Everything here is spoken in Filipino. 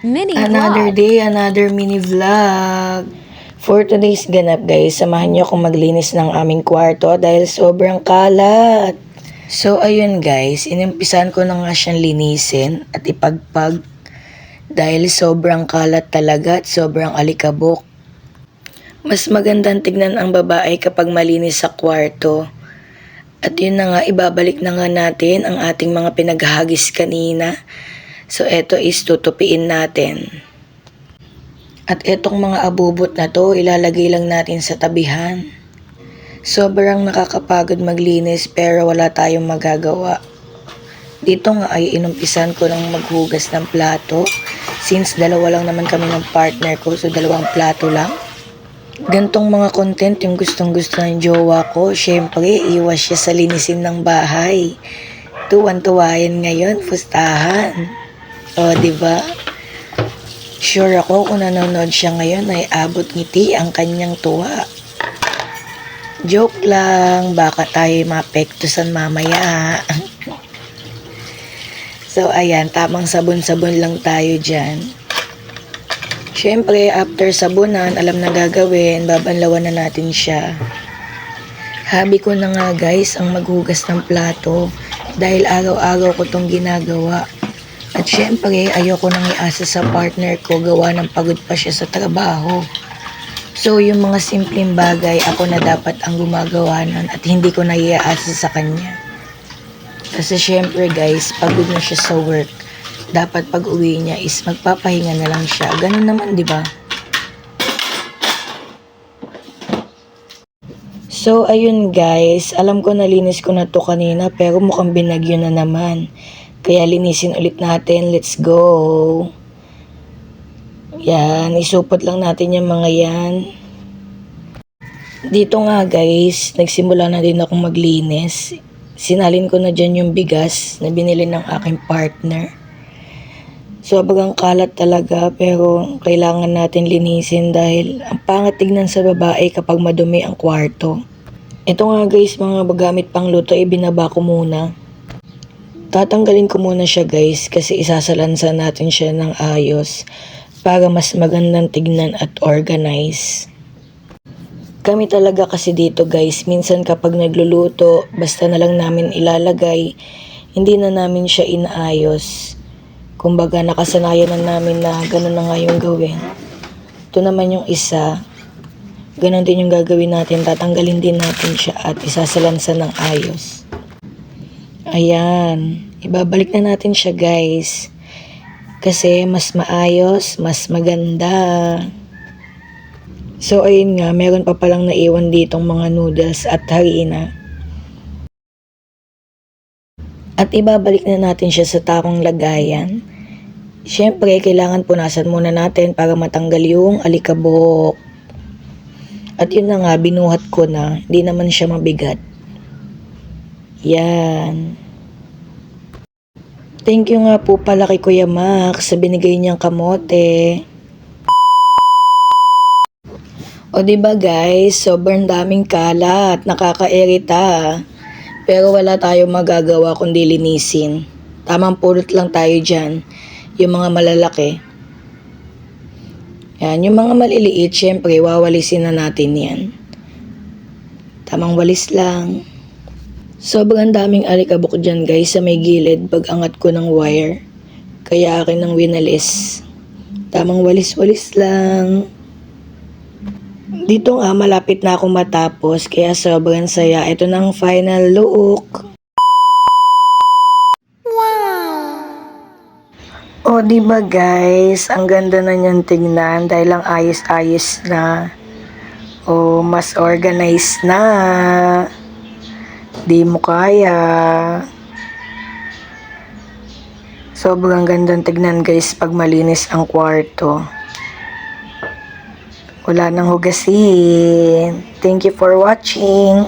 Mini Another vlog. day, another mini vlog. For today's ganap guys, samahan niyo akong maglinis ng aming kwarto dahil sobrang kalat. So ayun guys, inimpisan ko na nga siyang linisin at ipagpag dahil sobrang kalat talaga at sobrang alikabok. Mas magandang tignan ang babae kapag malinis sa kwarto. At yun na nga, ibabalik na nga natin ang ating mga pinaghagis kanina. So eto is tutupiin natin. At etong mga abubot na to, ilalagay lang natin sa tabihan. Sobrang nakakapagod maglinis pero wala tayong magagawa. Dito nga ay inumpisan ko ng maghugas ng plato. Since dalawa lang naman kami ng partner ko, so dalawang plato lang. Gantong mga content yung gustong gusto ng jowa ko. Syempre, iwas siya sa linisin ng bahay. Tuwan-tuwa yan ngayon, pustahan. O, diba? Sure ako kung nanonood siya ngayon ay abot ngiti ang kanyang tuwa. Joke lang, baka tayo mapektusan mamaya. So ayan, tamang sabon-sabon lang tayo dyan. Siyempre, after sabunan, alam na gagawin, babanlawan na natin siya. Hobby ko na nga guys ang maghugas ng plato dahil araw-araw ko tong ginagawa. At syempre, ayoko nang iasa sa partner ko gawa ng pagod pa siya sa trabaho. So, yung mga simpleng bagay, ako na dapat ang gumagawa nun at hindi ko na iasa sa kanya. Kasi syempre guys, pagod na siya sa work. Dapat pag uwi niya is magpapahinga na lang siya. Ganun naman, di ba? So, ayun guys, alam ko nalinis ko na to kanina pero mukhang binagyo na naman. Kaya linisin ulit natin. Let's go. Yan, isupot lang natin yung mga yan. Dito nga guys, nagsimula na din akong maglinis. Sinalin ko na dyan yung bigas na binili ng aking partner. Sobrang kalat talaga pero kailangan natin linisin dahil ang pangit tignan sa babae kapag madumi ang kwarto. Ito nga guys, mga gamit pang luto, ibinaba ko muna. Tatanggalin ko muna siya guys kasi isasalansan natin siya ng ayos para mas magandang tignan at organize. Kami talaga kasi dito guys, minsan kapag nagluluto, basta na lang namin ilalagay, hindi na namin siya inaayos. Kumbaga nakasanayan na namin na ganun na nga yung gawin. Ito naman yung isa, ganun din yung gagawin natin, tatanggalin din natin siya at isasalansan ng ayos. Ayan, ibabalik na natin siya guys. Kasi mas maayos, mas maganda. So ayun nga, meron pa palang naiwan ditong mga noodles at harina. At ibabalik na natin siya sa tamang lagayan. Siyempre, kailangan punasan muna natin para matanggal yung alikabok. At yun na nga, binuhat ko na, hindi naman siya mabigat. Yan. Thank you nga po pala kay Kuya Max sa binigay niyang kamote. O diba guys, sobrang daming kalat, nakakairita. Pero wala tayong magagawa kundi linisin. Tamang pulot lang tayo dyan, yung mga malalaki. Yan, yung mga maliliit, syempre wawalisin na natin yan. Tamang walis lang. Sobrang daming alikabok dyan guys sa may gilid pag angat ko ng wire. Kaya akin nang winalis. Tamang walis-walis lang. Dito nga malapit na akong matapos kaya sobrang saya. Ito na ang final look. O diba guys, ang ganda na niyan tignan dahil ang ayos-ayos na. O mas organized na. Di mo kaya. Sobrang gandang tignan guys pag malinis ang kwarto. Wala nang hugasin. Thank you for watching.